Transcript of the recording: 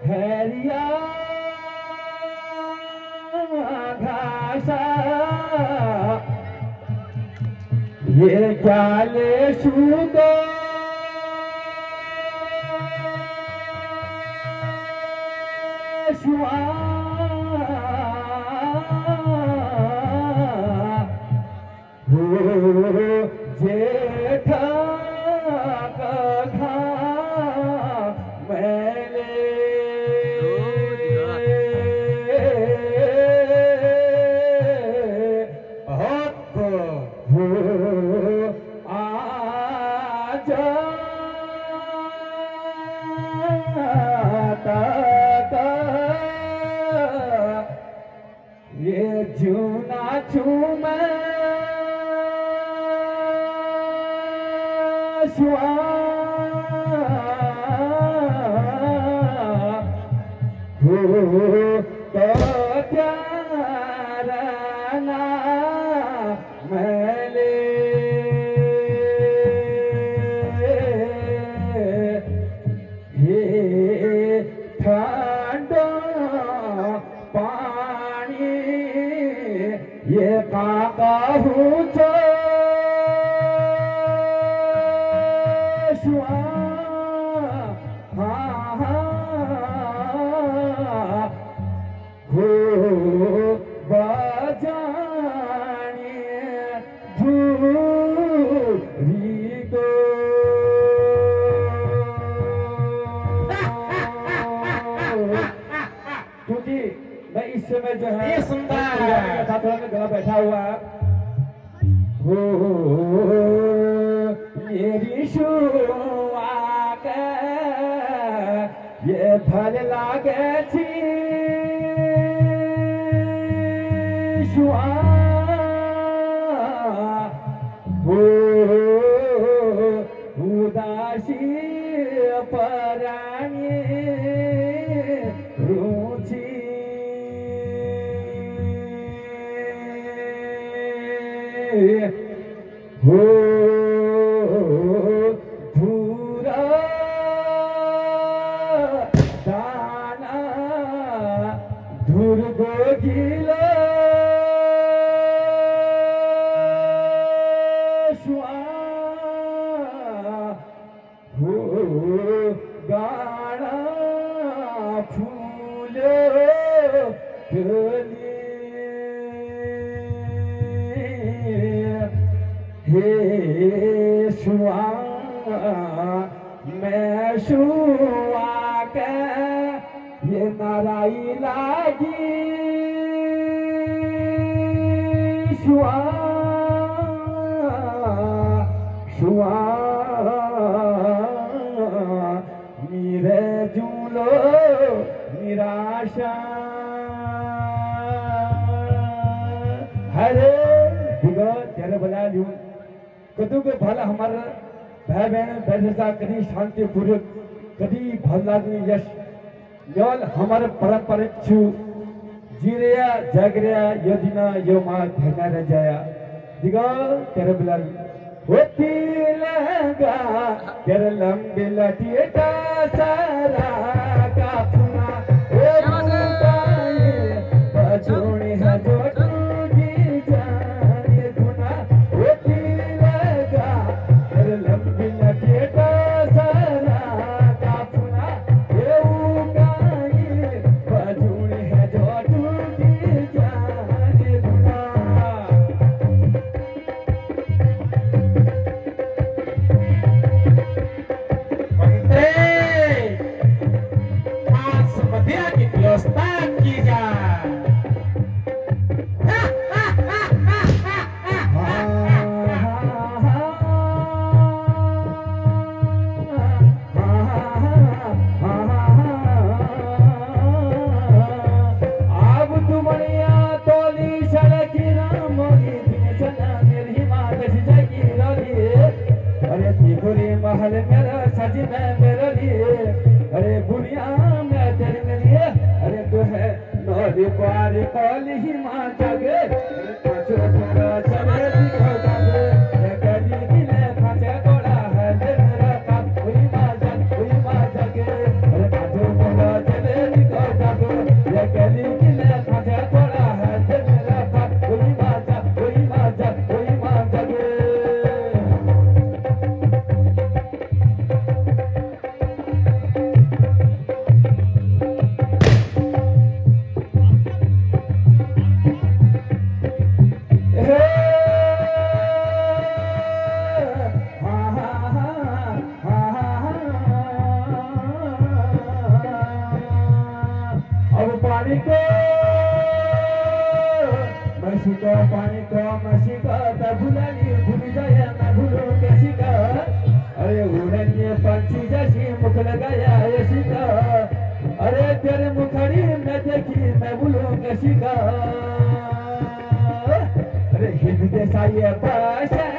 हैरिया घासा ये जाले शुगो शुआ जेठा कथा मैंने बहुत आज तक ये जूना चूमा शुआ हो तो प्यारा ना मैंने ये ठंडा पानी ये काका हूँ शुआ हाँ हाँ हो बजाने भूरी को क्योंकि मैं इस समय जो है ये सुंदर थोड़ा में गला बैठा हुआ हो मेरी शुआ के ये भल लागे थी शुआ हो उदासी परानी रुचि हो धूरा दाना धुर्गो गिला शुआ हो गाना फूल हे शुआ मैं शुआ के ये नाराई लागी शुआ शुआ मेरे झूलो निराशा हरे दिगो तेरे बजा लियो कदू के भला हमारा भाई बहन बैठा कभी शांति पूर्वक कभी भला यश केवल हमारे परंपरा छु जीरिया जागरिया यो दिन यो माँ धैर्य रह जाया दिगो तेरे बजा होती लगा तेरे लंबी लटिया सारा का पुना ओ बजोनी है जो टूटी जाने गुना होती लगा तेरे लंबी लटिया सारा का पुना ये उगाई बजोनी है जो टूटी जाने गुना की व्यवस्था की जाए अब तुमड़िया तोली सड़की रामोली चना मेरी मात जगी रोली अरे तिगुरी महल मेरा सज में मेरे लिए अरे बुढ़िया मैं तेरे लिए अरे तू है नौरी पारी कोली ही माँ जागे पाँचों थोड़ा चले दिखो जागे गली किले पाँचे थोड़ा है मेरा काम हुई माँ जागे अरे पाँचों थोड़ा चले पानी को पानी को मसी को भुलानी भूल जाया मैं भूलूं कैसी का अरे उड़ने पंछी जैसी मुख लगाया ऐसी का अरे तेरे मुखड़ी में देखी मैं भूलूं कैसी का अरे हिंद देसा ये भाषा